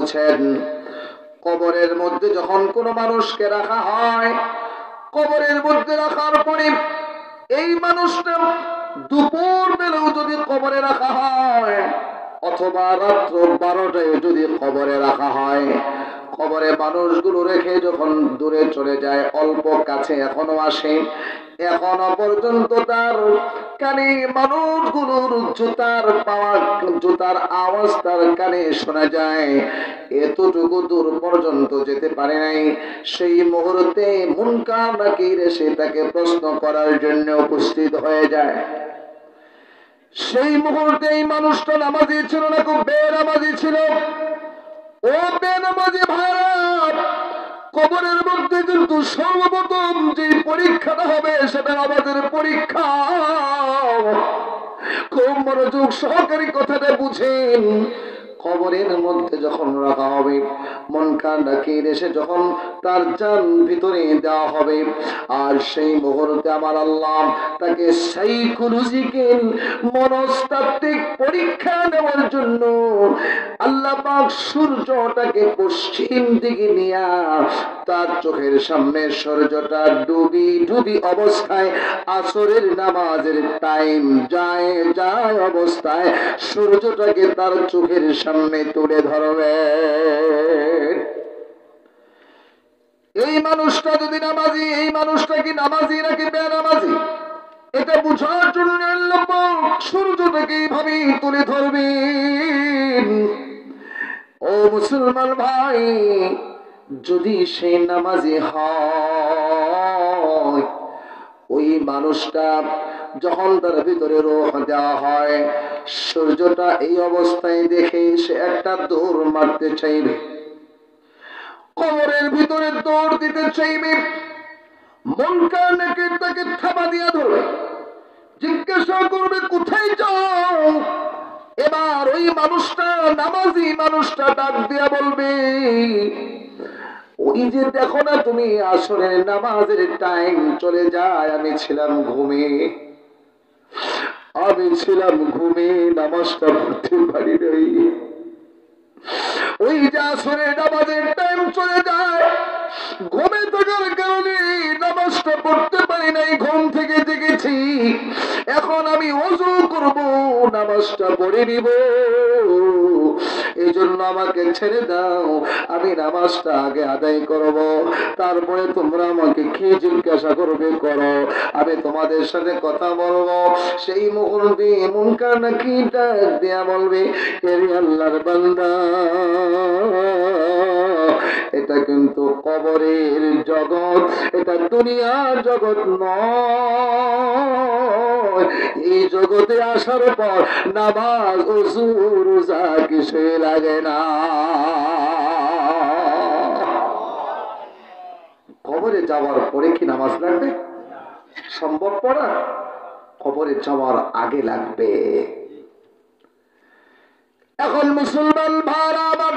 বলছেন, কবরের মধ্যে যখন কোনো মানুষকে রাখা হয়, কবরের মধ্যে রাখার পরে এই মানুষটা দুপুর বেলাও যদি কবরে রাখা হয় অথবা রাত্র 12টায় যদি কবরে রাখা হয়, কবরে মানুষগুলো রেখে যখন দূরে চলে যায়, অল্প কাছে এখনো আসে, এখনো পর্যন্ত তার কানে মানুষগুলোর জুতার আওয়াজ তার কানে শোনা যায়, এতটুকু দূর পর্যন্ত যেতে পারে নাই। সেই মুহূর্তে মুনকার নাকির এসে তাকে প্রশ্ন করার জন্য উপস্থিত হয়ে যায়। সেই মুহূর্তে এই মানুষটা নামাজি ছিল না, খুব বেনামাজি ছিল। ও বেনামাজি ভাইরা, কবরের মধ্যে কিন্তু সর্বপ্রথম যে পরীক্ষাটা হবে সেটা আমাদের পরীক্ষা। খুব মনোযোগ সহকারী কথাটা বুঝেন। কবরের মধ্যে যখন রাখা হবে, মুনকার নাকির এসে যখন তার জান ভিতরে দেওয়া হবে, আর সেই মুহূর্তে আমার আল্লাহ তাকে সাইকোলজিক্যাল মনস্তাত্ত্বিক পরীক্ষা নেওয়ার জন্য আল্লাহ পাক সূর্যটাকে পশ্চিম দিকে নিয়ে তার চোখের সামনে সূর্যটা ডুবি অবস্থায়, আসরের নামাজের টাইম যায় অবস্থায় সূর্যটাকে তার চোখের সামনে তুলে ধরবে। এই মানুষটা যদি নামাজি, এই মানুষটা কি নামাজি নাকি বেনামাজি, এটা বুঝার জন্য আল্লাহ পাক সূর্যটাকে এইভাবে তুলে ধরবেন। ও মুসলমান ভাই, যদি সে নামাজি হয়, ওই মানুষটা যখন তার ভিতরে রূহ দেওয়া হয়, সূর্যটা এই অবস্থায় দেখে সে একটা দৌড় মারতে চাইবে, কবরের ভিতরে দৌড় দিতে চাইবে। মুনকার নাকির তাকে থাবা দিয়ে ধরবে, জিজ্ঞাসা করবে কোথায় যাও। এবার ওই মানুষটা, নামাজি মানুষটা ডাক দিয়া বলবে, ওই যে দেখো না তুমি, আসরের নামাজের টাইম চলে যায়, আমি ছিলাম ঘুমে, নামাজটা পড়তে পারি নাই। ওই যে আসরের নামাজের টাইম চলে যায়, ঘুমে থাকার কারণে নামাজটা পড়তে পারি নাই, ঘুম থেকে জেগেছি, এখন আমি ওযু করব, নামাজটা পড়ে নিব, এই জন্য আমাকে ছেড়ে দাও, আমি নামাজটা আগে আদায় করব, তারপরে তোমরা আমাকে কি জিজ্ঞাসা করবে করো, আমি তোমাদের সাথে কথা বলবো। সেই মুহূর্তে মুনকার নাকির ডাক দিয়া বলবে, হে আল্লাহর বান্দা, এটা কিন্তু কবরের জগৎ, এটা দুনিয়ার জগৎ নয়। এই জগতে আসার পর নামাজ ওযু রোজা কিছুই লাগে না। কবরে যাওয়ার পরে কি নামাজ লাগবে? সম্ভব পড়া? কবরে যাওয়ার আগে লাগবে। এখন মুসলমান ভাইরা আমার,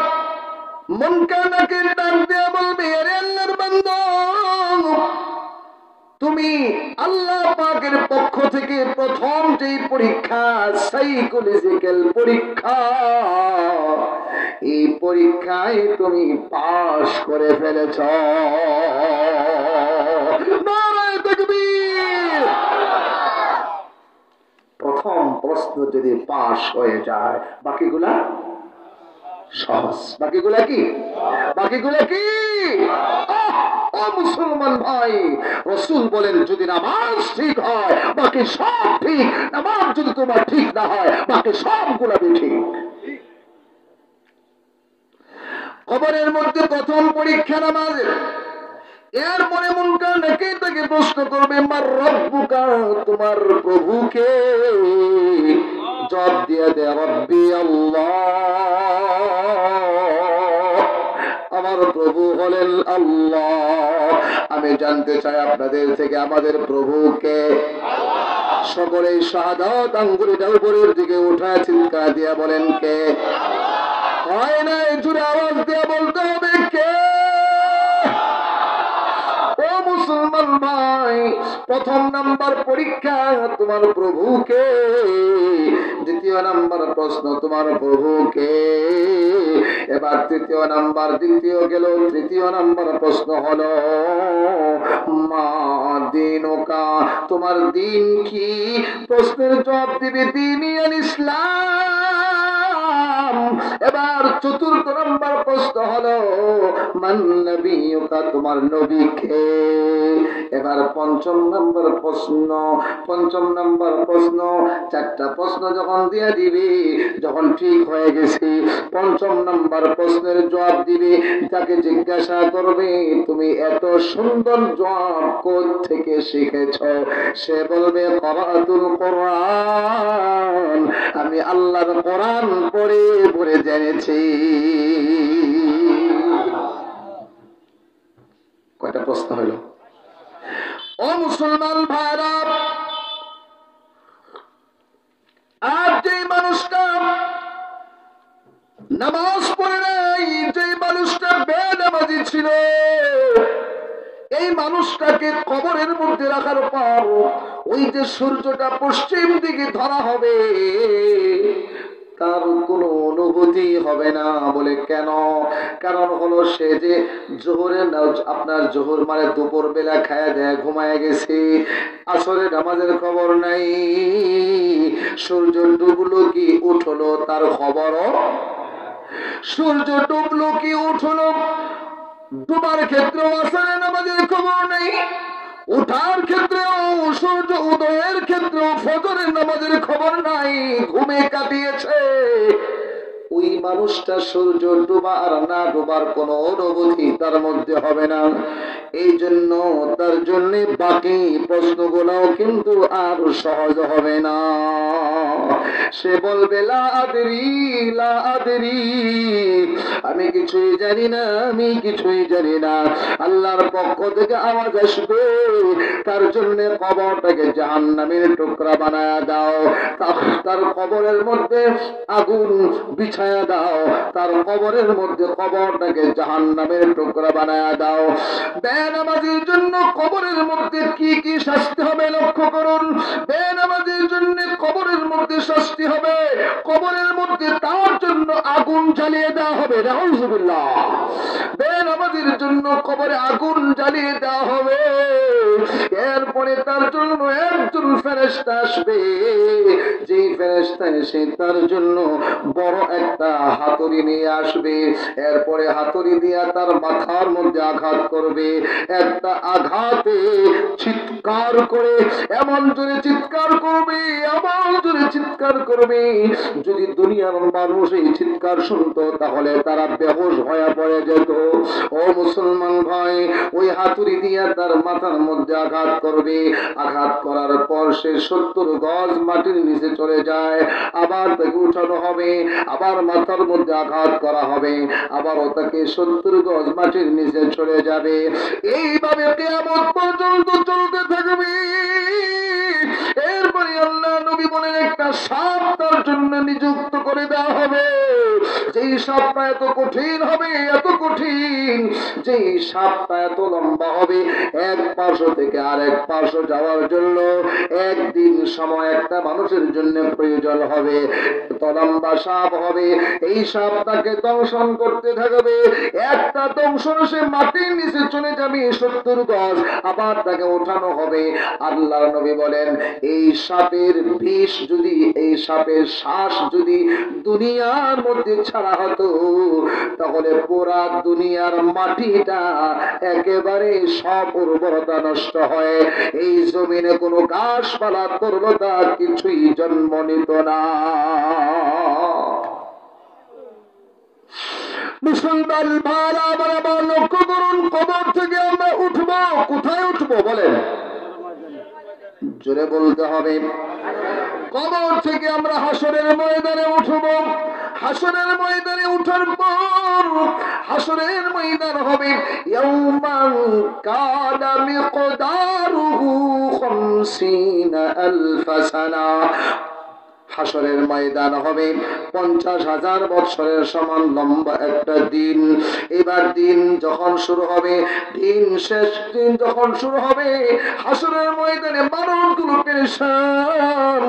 মুনকার নাকির ডাক দিয়ে বলবে, আরে আল্লাহর বান্দা, তুমি আল্লাহ পাকের পক্ষ থেকে প্রথম যে পরীক্ষা, সাইকোলজিক্যাল পরীক্ষা, এই পরীক্ষায় তুমি পাশ করে ফেলেছ। নারায়ে তাকবীর। প্রথম প্রশ্ন যদি পাশ হয়ে যায়, বাকিগুলা সহজ। বাকিগুলা কি? ও মুসলমান ভাই, রাসূল বলেন, যদি নামাজ ঠিক হয় বাকি সব ঠিক, নামাজ যদি তোমার ঠিক না হয় বাকি সবগুলা ঠিক। কবরের মধ্যে প্রথম পরীক্ষা নামাজের। এরপরে মুনকার নাকির তাকে প্রশ্ন করবে, মার রব্বুকা, তোমার প্রভুকে? জবাব দিয়ে দে, রব্বি আল্লাহ, আমার প্রভু হলেন আল্লাহ। আমি জানতে চাই আপনাদের থেকে, আমাদের প্রভুকে? সকলেই শাহাদাত আঙ্গুলটা উপরের দিকে উঠায় চিৎকার দিয়া বলেন, কে? হয় না, জোরে আওয়াজ দিয়ে বলতে হবে, কে? ও মুসলমান ভাই, প্রথম নাম্বার পরীক্ষা তোমার প্রভুকে। দ্বিতীয় নাম্বার প্রশ্ন, তোমার প্রভুকে। এবার তৃতীয় নাম্বার, দ্বিতীয় গেল, তৃতীয় নাম্বার প্রশ্ন হলো মা দীনুকা, তোমার দিন কি? প্রশ্নের জবাব দিবে দীনুল ইসলাম। এবার চতুর্থ নাম্বার প্রশ্ন হলো মান নবিয়ুকা, তোমার নবী কে? এবার পঞ্চম নাম্বার প্রশ্ন, চারটা প্রশ্ন যখন দিয়ে দিবে, যখন ঠিক হয়ে গেছে পঞ্চম নাম্বার প্রশ্নের জবাব দিবে, তাকে জিজ্ঞাসা করবে তুমি এত সুন্দর জবাব কোত্থেকে শিখেছ? সে বলবে করাতুল কোরআন, আমি আল্লাহর কোরআন পড়ে পড়ে জেনেছি। কয়টা প্রশ্ন হলো? ও মুসলমান ভাইরা, আর যে মানুষটা নামাজ পড়ে নাই, যে মানুষটা বেনামাজি ছিল, এই মানুষটাকে কবরের মধ্যে রাখার পর ওই যে সূর্যটা পশ্চিম দিকে ধরা হবে, তার কোনো অনুভূতি হবে না। বলে কেন? কারণ হলো সে যে আপনার জোহর মানে দুপুর বেলা খায়া দেয় ঘুমায় গেছে, আসরে নামাজের খবর নাই, সূর্য ডুবলো কি উঠলো তার খবরও, সূর্য ডুবলো কি উঠলো, ডুবার ক্ষেত্রে আসরে নামাজের খবর নাই, উঠার ক্ষেত্রেও, সূর্য উদয়ের ক্ষেত্রেও ফজরের নামাজের খবর নাই, ঘুমে কাটিয়েছে। ওই মানুষটা সূর্য ডুবা আর না ডুবার কোনো অনুভূতি তার মধ্যে হবে না। এই জন্য তার জন্য বাকি প্রশ্নগুলোও কিন্তু আর সহজ হবে না। সে বলবে লা আদরি, লা আদরি, আমি কিছুই জানি না, আমি কিছুই জানি না। আল্লাহর পক্ষ থেকে আওয়াজ আসবে, তার জন্য কবরটাকে জাহান্নামের টুকরা বানায়া দাও, তার কবরের মধ্যে আগুন বিছায়া দাও, তার কবরের মধ্যে কবরটাকে জাহান্নামের টুকরা বানায়া দাও। বেনামাজির জন্য কবরের মধ্যে কি কি শাস্তি হবে লক্ষ্য করুন। বেনামাজির জন্য কবরের মধ্যে শাস্তি হবে, কবরের মধ্যে তার জন্য আগুন জ্বালিয়ে দেওয়া হবে। নাউযুবিল্লাহ। বেনামাজির জন্য কবরে আগুন জ্বালিয়ে দেওয়া হবে। এরপরে তার জন্য একজন ফেরেশতা আসবে, যেই ফেরেশতা এসে তার জন্য বড় একটা হাতুড়ি নিয়ে আসবে। এরপরে হাতুড়ি দিয়া তার মাথার মধ্যে আঘাত করবে। একটা আঘাতে চিৎকার করে এমন জোরে চিৎকার করবে, এমন জোরে চিৎকার করবে, যদি দুনিয়ার মানুষ এই চিৎকার শুনতো তাহলে তারা বেহুশ হয়ে পড়ে যেত। ও মুসলমান ভাই, ওই হাতুড়ি দিয়া তার মাথার মধ্যে আঘাত করবে। আঘাত করার পর সে 70 গজ মাটির নিচে চলে যায়। আবার তাকে উঠানো হবে, আবার মাথার মধ্যে আঘাত করা হবে, আবারও তাকে 70 গজ মাটির নিচে চলে যাবে। এইভাবে কিয়ামত পর্যন্ত চলতে থাকবে। এরপরে আল্লাহ নবী বলেন একটা সাপ তার জন্য নিযুক্ত করে দেওয়া হবে। যেই সাপটা এত কঠিন হবে, এত কঠিন, যেই সাপটা এত লম্বা হবে, এক পার্শ্ব থেকে আরেক পার্শ্ব যাওয়ার জন্য একদিন সময় একটা মানুষের জন্য প্রয়োজন হবে। এত লম্বা সাপ হবে, এই সাপটাকে দংশন করতে থাকবে। একটা দংশন সে মাটির নিচে চলে যাবে 70 গজ, আবার তাকে ওঠানো হবে। আল্লাহর নবী বলেন এই সাপের বিষ যদি, এই সাপের শ্বাস যদি দুনিয়ার মধ্যে ছাড়া হতো তাহলে পুরা দুনিয়ার মাটিটা একেবারে সব উর্বরতা নষ্ট হয়, এই জমিনে কোনো গাছপালা তরলতা কিছুই জন্ম নিত না। মুসলমান ভাইরা আমার আবার লক্ষ্য করুন, কবর থেকে আমরা উঠবো, কোথায় উঠবো বলেন? জোরে বলতে হবে। কবর থেকে আমরা হাসরের ময়দানে উঠব। হাসরের ময়দানে উঠার পর হাসরের ময়দান হবে ইয়াউমান কানা মিকদারুহু 50,000 সানা। হাসরের ময়দান হবে 50,000 বছরের সমান লম্বা একটা দিন। এবার দিন যখন শুরু হবে, দিন শেষ দিন যখন শুরু হবে, হাসরের ময়দানে মানুষগুলো পেরেশান।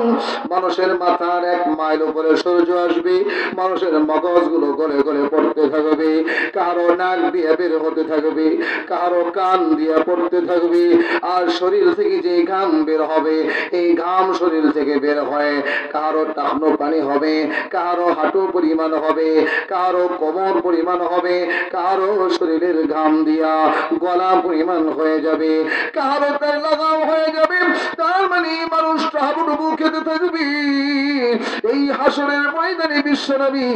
মানুষের মাথার 1 মাইল উপরে সূর্য আসবে, মানুষের মগজগুলো গলে গলে পড়তে থাকবে, কারো নাক দিয়ে বের হতে থাকবে, কারো কান দিয়ে পড়তে থাকবে। আর শরীর থেকে যে ঘাম বের হবে, এই ঘাম শরীর থেকে বের হয়, কারো টাকনো পানি হবে, কারো হাঁটু পরিমাণ হবে, কারো কোমর পরিমাণ হবে, কারো শরীরের ঘাম দিয়া গলা পরিমাণ হয়ে যাবে, কারো তার লাগাম হয়ে যাবে। তার মানে মানুষ হাবুডুবু খেতে থাকবে। এই হাসরের ময়দানে বিশ্বনবী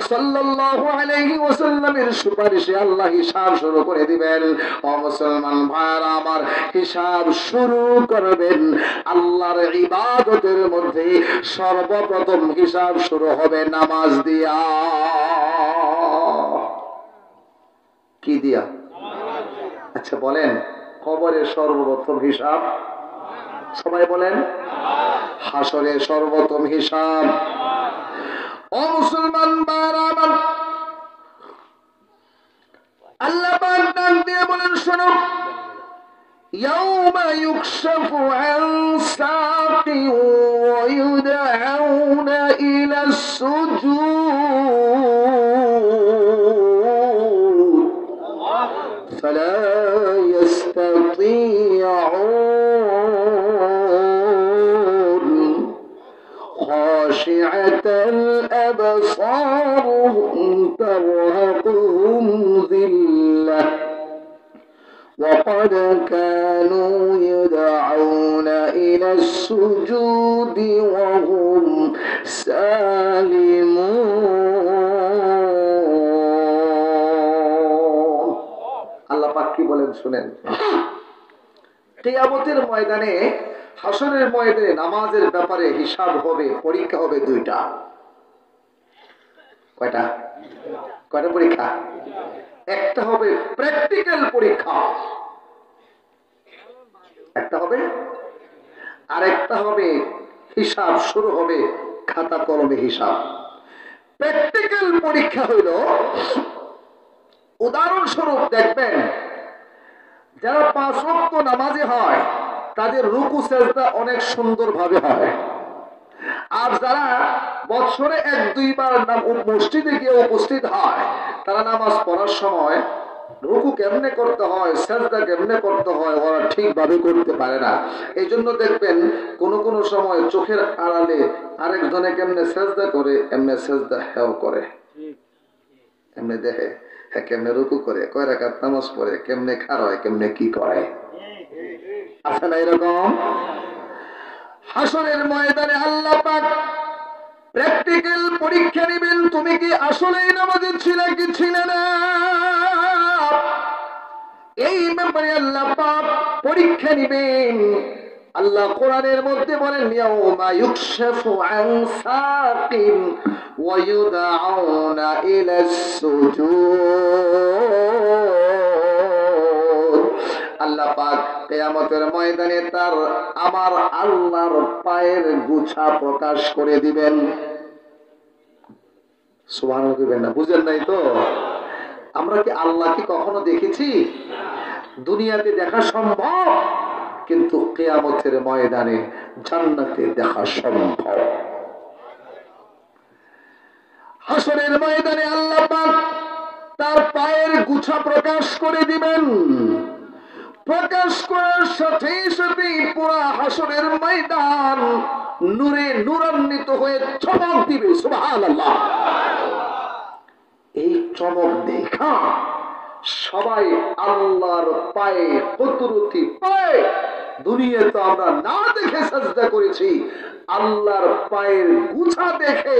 সাল্লাল্লাহু আলাইহি ওয়াসাল্লামের সুপারিশে আল্লাহ হিসাব শুরু করে দিবেন। ও মুসলমান ভাইরা আমার, হিসাব শুরু করবেন। আল্লাহর ইবাদতের মধ্যে সর্বপ্রথম হিসাব শুরু হবে নামাজ দিয়া। কি দিয়া? আচ্ছা বলেন, কবরের সর্বপ্রথম হিসাব সবাই বলেন, হাসরের সর্বপ্রথম হিসাব। ও মুসলমান ভাইরা আমার, আল্লাহ পাক ডাক দিয়ে বলেন, শোনো, يوم يكشف عن ساق ويدعون إلى السجود فلا يستطيعون خاشعة أبصارهم ترهقهم ذلة وقد كانوا يدعون إلى السجود وهم سالمون। আল্লাহ পাক কি বলেন শুনেন। কিয়ামতের ময়দানে, হাসরের ময়দানে নামাজের ব্যাপারে হিসাব হবে, পরীক্ষা হবে 2টা। কয়টা? কয়টা পরীক্ষা? একটা হবে প্র্যাকটিক্যাল পরীক্ষা, একটা হবে, আরেকটা হবে হিসাব শুরু হবে, খাতা কলমে হিসাব। প্র্যাকটিক্যাল পরীক্ষা হইল, উদাহরণস্বরূপ দেখবেন, যারা 5 ওয়াক্ত নামাজি হয় তাদের রুকু সেজদা অনেক সুন্দরভাবে হয়। আর যারা বছরে 1-2 বার মসজিদে গিয়ে উপস্থিত হয়, তারা নামাজ পড়ার সময় রুকু কেমনে করতে হয়, সেজদা কেমনে করতে হয়, ওরা ঠিকভাবে করতে পারে না। এই জন্য দেখবেন কোন কোন সময় চোখের আড়ালে আরেকজনে কেমনে সেজদা করে, এমনি সেজদা হেও করে, এমনি দেখে হ্যাঁ কেমনে রুকু করে, কয় রাকাত নামাজ পড়ে, কেমনে খাড়ায়, কেমনে কি করে, আছে না এরকম? হাসরের ময়দানে আল্লাহ পাক প্র্যাকটিক্যাল পরীক্ষা নেবেন, তুমি কি আসলেই নামাজি ছিলে কি ছিলে না। এই ব্যাপারে আল্লাহ পাক পরীক্ষা নেবেন। আল্লাহ কোরআনের মধ্যে বলেন, ইয়াউমা ইউকশাফু আন সাকিন ওয়া ইউদআউনা ইলাস সুজুদ। আল্লাহ পাক কিয়ামতের ময়দানে তার আমার আল্লাহর পায়ের গুছা প্রকাশ করে দিবেন। সুবহানাল্লাহ দিবেন না, বুঝেন নাই তো? আমরা কি আল্লাহকে কখনো দেখেছি? দুনিয়াতে দেখা সম্ভব, কিন্তু কিয়ামতের ময়দানে জান্নাতে দেখা সম্ভব। হাসরের ময়দানে আল্লাহ পাক তার পায়ের গুছা প্রকাশ করে দিবেন। প্রকাশ করার সাথে সাথে পুরা হাসরের ময়দান নূরে নূরান্বিত হয়ে চমক দিবে। সুবহানাল্লাহ। এই চমক দেখা সবাই আল্লাহর পায়ে কুদরতি পায়ে, দুনিয়াতে আমরা না দেখে সাজদা করেছি, আল্লাহর পায়ের গুছা দেখে,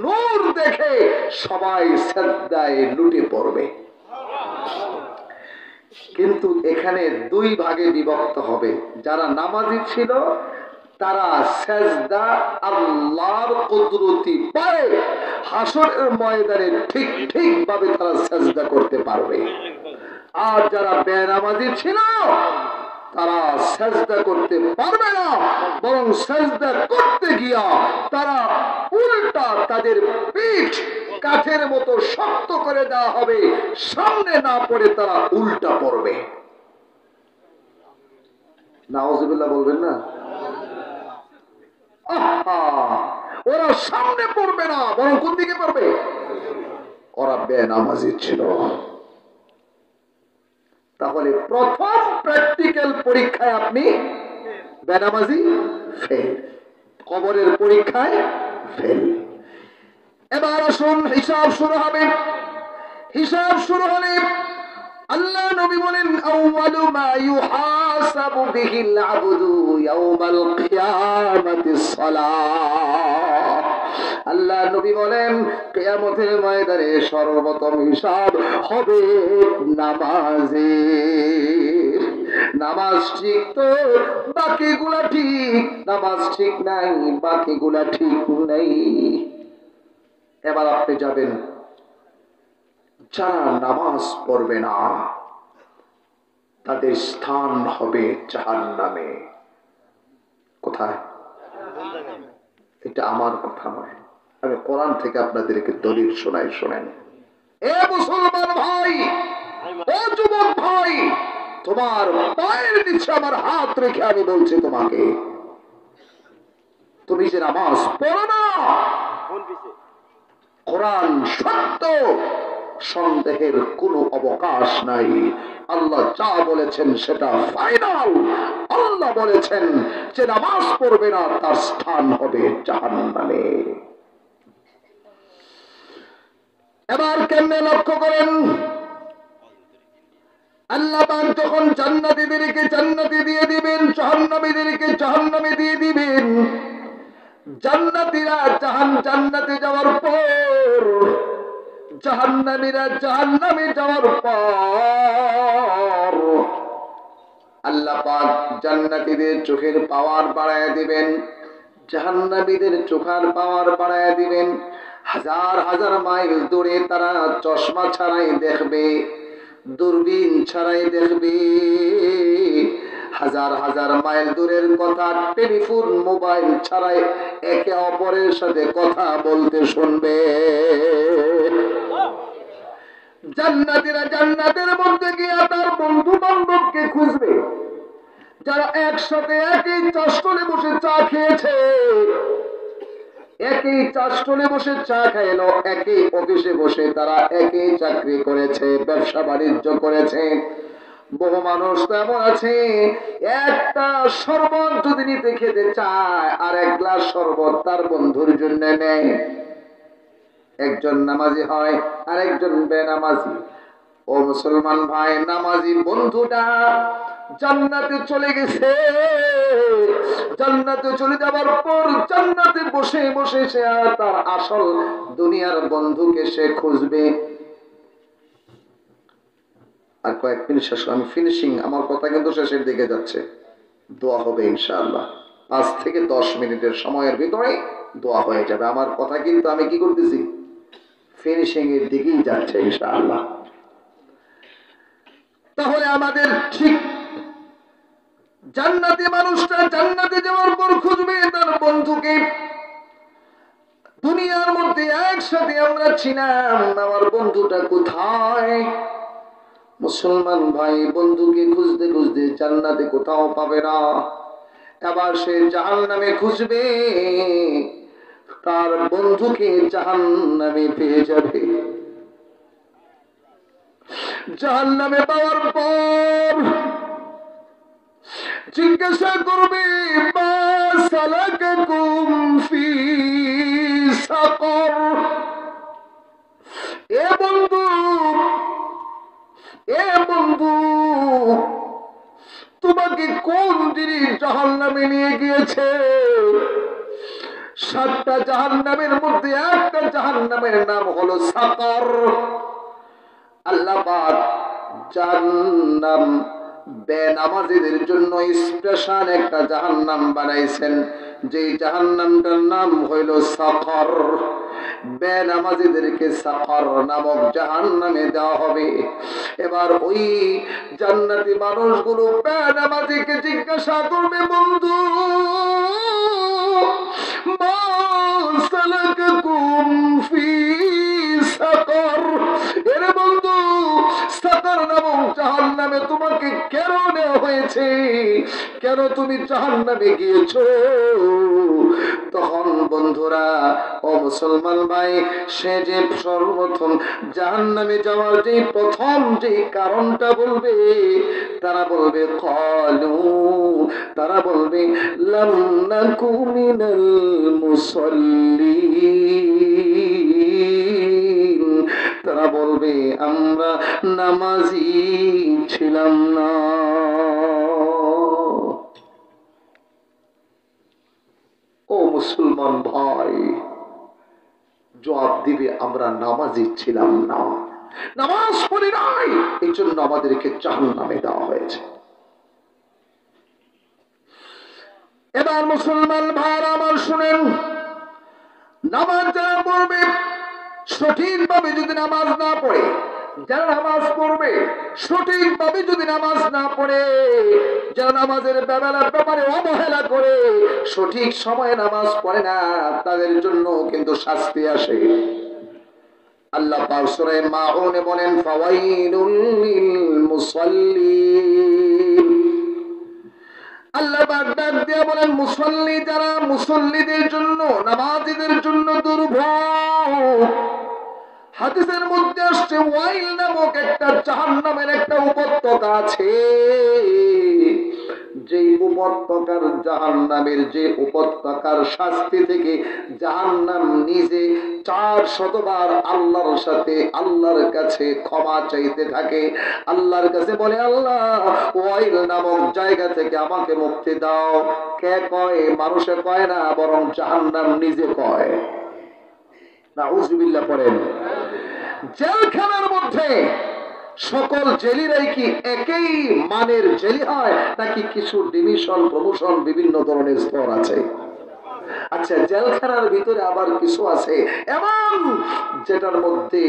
নূর দেখে সবাই সাজদায় লুটে পড়বে। কিন্তু এখানে 2 ভাগে বিভক্ত হবে। যারা নামাজি ছিল তারা সাজদা আল্লাহর কুদরতি পায়ে হাসরের ময়দানে ঠিক ঠিক ভাবে তারা সাজদা করতে পারবে। আর যারা বেনামাজি ছিল তারা সেজদা করতে পারবে না, বরং সেজদা করতে গিয়া তারা উল্টা তাদের পিঠ কাঠের মতো শক্ত করে দেওয়া হবে, সামনে না পড়ে তারা উল্টা পড়বে। নাউজুবিল্লাহ বলবেন না? ওরা সামনে পড়বে না, বরং কোন দিকে পড়বে? ওরা বেনামাজি ছিল। তাহলে প্রথম প্র্যাকটিক্যাল পরীক্ষায় আপনি বেনামাজি ফেল, কবরের পরীক্ষায় ফেল। এবার আসুন হিসাব শুরু হবে। হিসাব শুরু হলে আল্লাহ নবী বলেন আউয়ালু মা ইউহাসাবু বিহিল আবদু ইয়াউমাল কিয়ামাতিস সালাহ। আল্লাহ নবী বলেন কিয়ামতের ময়দানে সর্বপ্রথম হিসাব হবে নামাজের। নামাজ ঠিক তো বাকিগুলা ঠিক, নামাজ ঠিক নাই বাকিগুলা ঠিক নাই। এবার আপনি যাবেন, যারা নামাজ পড়বে না তাদের স্থান হবে জাহান্নামে। কোথায়? এটা আমার কথা নয়, আমি কোরআন থেকে আপনাদেরকে দলিল শোনাই, শোনেন। এ মুসলমান ভাই, ও যুবক ভাই, তোমার পায়ের নিচে আমার হাত রেখে আমি বলছি তোমাকে, তুমি যে নামাজ পড়ো না, কোরআন সত্য, সন্দেহের কোনো অবকাশ নাই। আল্লাহ যা বলেছেন সেটা ফাইনাল। আল্লাহ বলেছেন যে নামাজ পড়বে না তার স্থান হবে জাহান্নামে। এবার কেমনে লক্ষ্য করেন, আল্লাহ পাক যখন জান্নাতীদেরকে জান্নাতে দিয়ে দিবেন, জাহান্নামীদেরকে জাহান্নামে দিয়ে দিবেন। জান্নাতীরা জান্নাতে যাওয়ার পর, জাহান্নামীরা জাহান্নামে যাওয়ার পর আল্লাহ পাক জান্নাতীদের চোখের পাওয়ার বাড়ায় দিবেন, জাহান্নামীদের চোখের পাওয়ার বাড়ায় দিবেন। হাজার হাজার মাইল দূরে তারা চশমা ছাড়াই দেখবে, দূরবীন ছাড়াই দেখবে। হাজার হাজার মাইল দূরের কথা টেলিফোন মোবাইল ছাড়াই একে অপরের সাথে কথা বলতে শুনবে। জান্নাতীরা জান্নাতের মধ্যে গিয়ে তার বন্ধু বান্ধবকে খুঁজবে, যারা একসাথে একই চাষতলে বসে চা খেয়েছে, একই চাষতলে বসে চা খাইলো, একই অফিসে বসে তারা একই চাকরি করেছে, ব্যবসা বাণিজ্য করেছে। বহু মানুষ তো এমন আছে, একটা শরবত যদি নিতে খেতে চায় আর এক গ্লাস শরবত তার বন্ধুর জন্য নেয়। একজন নামাজি হয় আর একজন বেনামাজি। ও মুসলমান ভাই, নামাজি বন্ধুটা জান্নাতে চলে গেছে। জান্নাতে চলে যাওয়ার পর জান্নাতে বসে বসে সে তার আসল দুনিয়ার বন্ধুকে সে খুঁজবে। আর কয়েক মিনিট শেষ, আমি ফিনিশিং, আমার কথা কিন্তু শেষের দিকে যাচ্ছে। দোয়া হবে ইনশাআল্লাহ, 5 থেকে 10 মিনিটের সময়ের ভিতরে দোয়া হয়ে যাবে। আমার কথা কিন্তু আমি কি করতেছি, ফিনিশিং এর দিকেই যাচ্ছে ইনশাআল্লাহ। তাহলে আমাদের ঠিক জান্নাতি মানুষটা জান্নাতে যাওয়ার পর খুঁজবে তার বন্ধুকে। দুনিয়ার মধ্যে একসাথে আমরা ছিলাম, আমার বন্ধুটা কোথায়? মুসলমান ভাই, বন্ধুকে খুঁজতে খুঁজতে জান্নাতে কোথাও পাবে না। এবার সে জাহান্নামে খুঁজবে, তার বন্ধুকে জাহান্নামে পেয়ে যাবে। জাহান্নামে পাওয়ার পর জিজ্ঞাসা করবে, মা সালাকাকুম ফি সাকর। এ বন্ধু, এ বন্ধু, তোমাকে কোন জিনিস জাহান্নামে নিয়ে গিয়েছে? 7টা জাহান্নামের মধ্যে একটা জাহান্নামের নাম হলো সাকর। আল্লাহ পাক জাহান্নাম বেনামাজীদের জন্য স্পেশাল একটা জাহান্নাম বানাইছেন, যে জাহান্নামটার নাম হইল সাকর। বেনামাজীদেরকে সাকার নামক জাহান্নামে দেওয়া হবে। এবার ওই জান্নাতি মানুষগুলো বেনামাজীকে জিজ্ঞাসা করবে, বন্ধু মা সালাকাকুম ফি সাকার, এরে বন্ধু সাকার নামক জাহান্নামে তোমাকে কেন নেওয়া হয়েছে, কেন তুমি জাহান্নামে গিয়েছো? তখন বন্ধুরা ও মুসলমান ভাই, সে যে সর্বপ্রথম জাহান্নামে যাওয়ার যে প্রথম যে কারণটা বলবে, তারা বলবে ক্বালু, তারা বলবে লাম নাকু মিনাল মুসাল্লিন, তারা বলবে আমরা নামাজি ছিলাম না। ও মুসলমান ভাই, জবাব দিবে আমরা নামাজি ছিলাম না, নামাজ পড়ি নাই, এই জন্য আমাদেরকে জাহান্নামে দেওয়া হয়েছে। এবার মুসলমান ভাইরা আমার শুনেন, নামাজ যারা পড়বে সঠিকভাবে যদি নামাজ না পড়ে, যারা নামাজ পড়বে সঠিকভাবে যদি নামাজ না পড়ে, যারা নামাজের ব্যাপারে অবহেলা করে, সঠিক সময়ে নামাজ পড়ে না, তাদের জন্য কিন্তু শাস্তি আসে। আল্লাহ পাক সূরা মাউনে বলেন ফাওয়াইলুল লিল মুসাল্লিন, আল্লাহ পাক ডাক দিয়ে বলেন মুসল্লি যারা, মুসল্লিদের জন্য, নামাজীদের জন্য দুর্ভোগ। হাদিসের মধ্যে আসছে ওয়াইল নামক একটা জাহান্নামের একটা উপত্যকা আছে, যে উপত্যকার জাহান্নামের যে উপত্যকার শাস্তি থেকে জাহান্নাম নিজে 400 বার আল্লাহর সাথে আল্লাহর কাছে ক্ষমা চাইতে থাকে। আল্লাহর কাছে বলে আল্লাহ ওয়াইল নামক জায়গা থেকে আমাকে মুক্তি দাও। কে কয়? মানুষে কয় না, বরং জাহান্নাম নিজে কয়। নাউযুবিল্লাহ পড়েন। জেলখানার মধ্যে সকল জেলিরাই কি একই মানের জেলি হয়, নাকি কিছু ডিভিশন প্রমোশন বিভিন্ন ধরনের স্তর আছে? আচ্ছা, জেলখানার ভিতরে আবার কিছু আছে এমন যেটার মধ্যে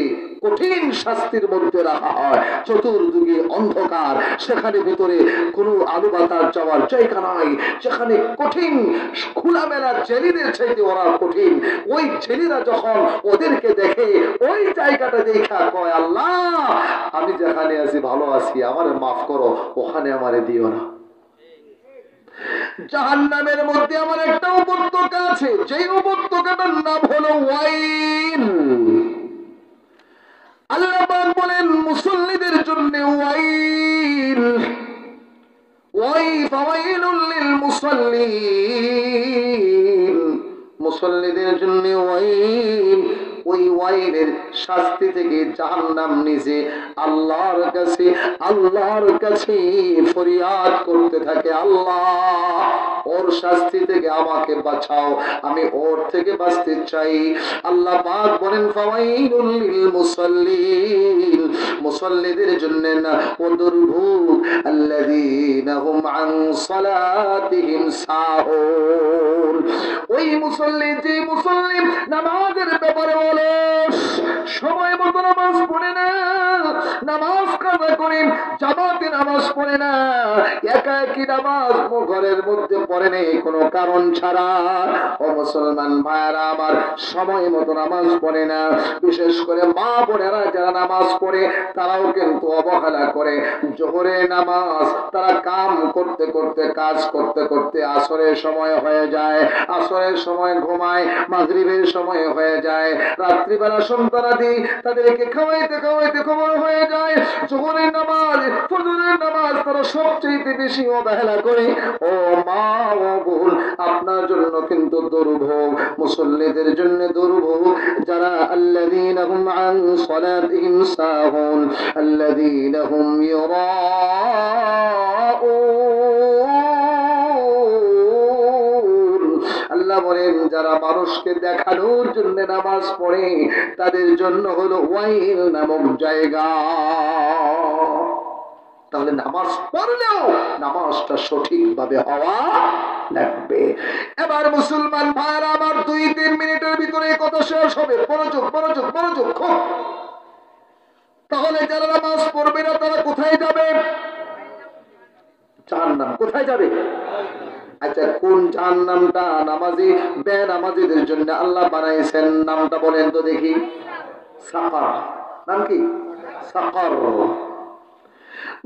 কঠিন শাস্তির মধ্যে রাখা হয়, চতুর্দিকে অন্ধকার, সেখানে ভিতরে কোনো আলো বাতাস যাওয়ার জায়গা নাই, যেখানে কঠিন খোলামেলা জেলিদের চাইতে ওরা কঠিন। ওই জেলিরা যখন ওদেরকে দেখে, ওই জায়গাটা দেখা কয় আল্লাহ আমি যেখানে আছি ভালো আছি, আমারে মাফ করো, ওখানে আমারে দিও না। জাহান্নামের মধ্যে আমার একটা উপত্যকা আছে, যেই উপত্যকাটার নাম হলো ওয়াইল। আল্লাহ পাক বলেন মুসল্লিদের জন্য ওয়াইল, ফাওয়াইলুল লিল মুসাল্লিন, মুসল্লিদের জন্য ওয়াইল। ওই ওয়াইলের শাস্তি থেকে জাহান্নাম নিজে আল্লাহর কাছে ফরিয়াদ করতে থাকে, আল্লাহ ওর শাস্তি থেকে আমাকে বাঁচাও, আমি ওর থেকে বাঁচতে চাই। আল্লাহ পাক বলেন ফাওয়াইলুল লিল মুসাল্লিন, মুসাল্লিদের জন্য না ও দুর্ভোগ, আল্লাযীনা হুম আন সালাতিহিম সাহুন। ওই মুসল্লি, যে মুসল্লি নামাজের ব্যাপারে অলস, সময় মতো নামাজ পড়ে না, নামাজ কাজা করে জামাতে নামাজ পড়ে না, একাকী নামাজ ঘরের মধ্যে পড়ে নেই কোনো কারণ ছাড়া। ও মুসলমান ভাইরা আমার, সময় মতো নামাজ পড়ে না, বিশেষ করে মা বোনেরা যারা নামাজ পড়ে তারাও কিন্তু অবহেলা করে। জোহরের নামাজ তারা কাম করতে করতে, কাজ করতে করতে আসরের সময় হয়ে যায়, আসরের সময় ঘুমায়, মাগরিবের সময় হয়ে যায়, রাত্রিবেলা সন্তানাদি তাদেরকে খাওয়াইতে খাওয়াইতে খবর হয়ে যায়। জোহরের নামাজ, ফজরের নামাজ তারা সবচেয়ে বেশি অবহেলা করে। ও মা ও বোন, আপনার জন্য কিন্তু দুর্ভোগ, মুসল্লিদের জন্য দুর্ভোগ, যারা আল্লাযীনা হুম আন সালাতিহিম সাহুন, আল্লাযীনা হুম ইউরাউন। আল্লাহ বলেন যারা মানুষকে দেখানোর জন্য নামাজ পড়ে, তাদের জন্য হলো ওয়াইল নামক জায়গা। তাহলে নামাজ পড়লেও নামাজটা সঠিকভাবে হওয়া লাগবে। এবার মুসলমান ভাইরা আমার 2-3 মিনিটের ভিতরে কথা শেষ হবে। মনোযোগ মনোযোগ মনোযোগ খুব। তাহলে যারা নামাজ পড়বে না তারা কোথায় যাবে? জাহান্নাম। কোথায় যাবে? আচ্ছা, কোন জাহান্নামটা নামাজি বেনামাজিদের জন্য আল্লাহ বানাইছেন নামটা বলেন তো দেখি। সাকার। নাম কি? সাকার।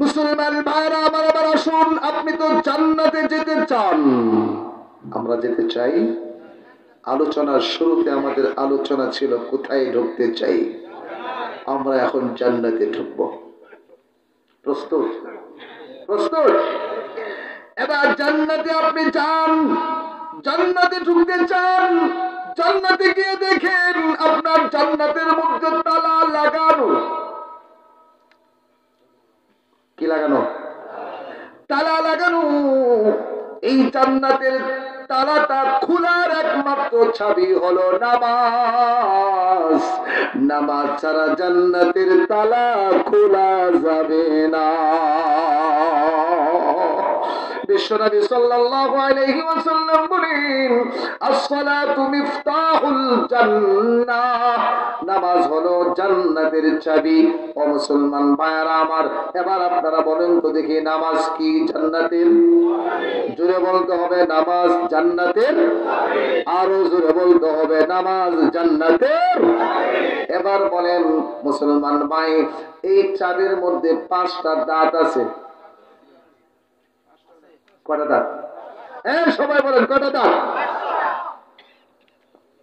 মুসলমান ভাইরা আমার আবার আসুন, আপনি তো জান্নাতে যেতে চান, আমরা যেতে চাই। আলোচনার শুরুতে আমাদের আলোচনা ছিল কোথায় ঢুকতে চাই, আমরা এখন জান্নাতে ঢুকব। প্রস্তুত? প্রস্তুত? এবার জান্নাতে আপনি চান, জান্নাতে ঢুকতে চান, জান্নাতে গিয়ে দেখেন আপনার জান্নাতের মধ্যে তালা লাগানো। কি লাগানো? তালা লাগানো। এই জান্নাতের তালাটা খোলার একমাত্র চাবি হলো নামাজ। নামাজ ছাড়া জান্নাতের তালা খোলা যাবে না। বিশ্বনবী সাল্লাল্লাহু আলাইহি ওয়াসাল্লাম বলেন, as-salatu মিফতাহুল জান্নাহ, নামাজ হলো জান্নাতের চাবি। ও মুসলমান ভাইরা আমার, এবার আপনারা বলেন তো দেখি, নামাজ কি জান্নাতের? জোরে বলতে হবে, নামাজ জান্নাতের। আরো জোরে বলতে হবে, নামাজ জান্নাতের। এবার বলেন মুসলমান ভাই, এই চাবির মধ্যে 5টা দাঁত আছে। কয়টা দাঁত? সবাই বলেন কয়টা দাঁত?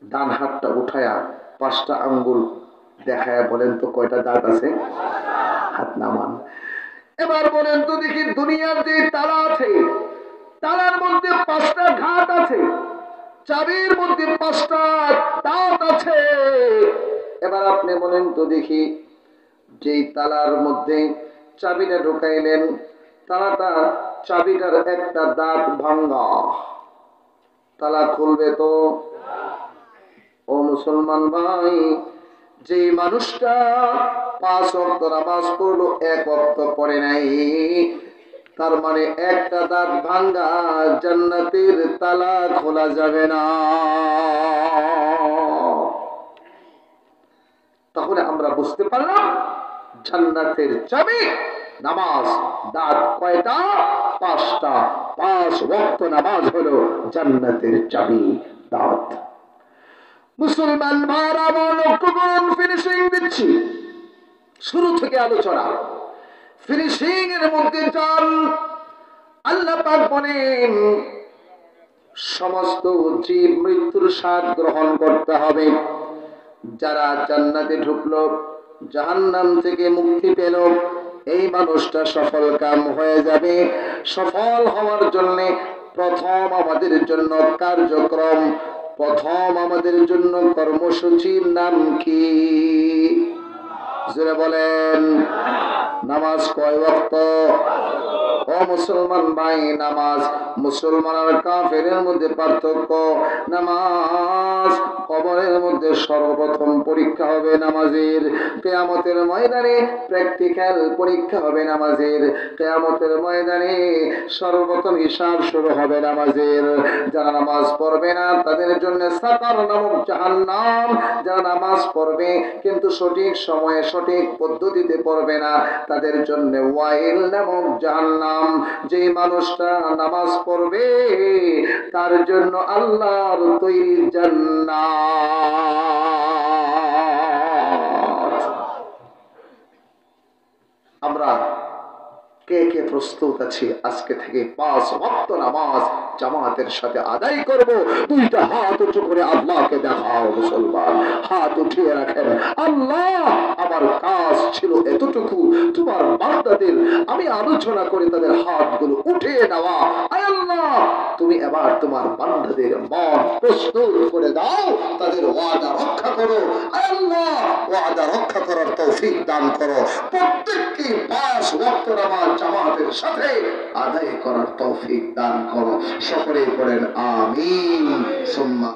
ডান হাতটা উঠায়া 5টা আঙ্গুল দেখায় বলেন তো কয়টা দাঁত আছে? হাত নামান। এবার বলেন তো দেখি, দুনিয়ার যে তালা আছে, তালার মধ্যে 5টা ঘাট আছে, চাবির মধ্যে 5টা দাঁত আছে। এবার আপনি বলেন তো দেখি, যেই তালার মধ্যে চাবিটা ঢুকাইলেন, তালাটা চাবিটার একটা দাঁত ভাঙ্গা, তালা খুলবে তো? ও মুসলমান ভাই, যে মানুষটা 5 ওয়াক্ত নামাজ পড়লো, 1 ওয়াক্ত পড়ে নাই, তার মানে একটা দাঁত ভাঙ্গা, জান্নাতের তালা খোলা যাবে না। তাহলে আমরা বুঝতে পারলাম জান্নাতের চাবি নামাজ। দাঁত কয়টা? 5টা। 5 ওয়াক্ত নামাজ হলো জান্নাতের চাবি, দাঁত। মুসলমান ভাইরা আমার লক্ষ্য করুন, ফিনিশিং দিচ্ছি, শুরু থেকে আলোচনা। ফিনিশিং এর মধ্যে যান। আল্লাহ পাক বলেন, সমস্ত জীব মৃত্যুর স্বাদ গ্রহণ করতে হবে। যারা জান্নাতে ঢুকলো, জাহান্নাম থেকে মুক্তি পেল, এই মানুষটা সফল কাম হয়ে যাবে। সফল হওয়ার জন্য প্রথম আমাদের জন্য কার্যক্রম, প্রথম আমাদের জন্য কর্মসূচির নাম কি? জোরে বলেন। নামাজ কয় ওয়াক্ত? ও মুসলমান ভাই, নামাজ মুসলমান আর কাফেরের মধ্যে পার্থক্য। নামাজ কবরের মধ্যে সর্বপ্রথম পরীক্ষা হবে নামাজের। কিয়ামতের ময়দানে প্র্যাকটিক্যাল পরীক্ষা হবে নামাজের। কিয়ামতের ময়দানে সর্বপ্রথম হিসাব শুরু হবে নামাজের। যারা নামাজ পড়বে না তাদের জন্য সাকার নামক জাহান্নাম। যারা নামাজ পড়বে কিন্তু সঠিক সময়ে সঠিক পদ্ধতিতে পড়বে না, তাদের জন্য ওয়াইল নামক জাহান্নাম। যে মানুষটা নামাজ পড়বে তার জন্য আল্লাহর তৈরি জান্নাত। আমরা কে কে প্রস্তুত আছি আজকে থেকে 5 ওয়াক্ত নামাজ জামাতের সাথে আদায় করব? 2টা হাত উঁচু করে আল্লাহকে দেখাও। মুসলমান হাত উঠিয়ে রাখেন। আল্লাহ, আমার কাজ ছিল এতটুকু, তোমার বান্দাদের আমি আলোচনা করে তাদের হাতগুলো উঠিয়ে নেওয়া। আয় আল্লাহ, তুমি এবার তোমার বান্দাদের মন প্রস্তুত করে দাও, তাদের ওয়াদা রক্ষা করো। আয় আল্লাহ, ওয়াদা রক্ষা করার তৌফিক দান করো। প্রত্যেককে 5 ওয়াক্ত নামাজ জামাতের সাথে আদায় করার তৌফিক দান করো। সকলে বলেন আমিন। সুম্মা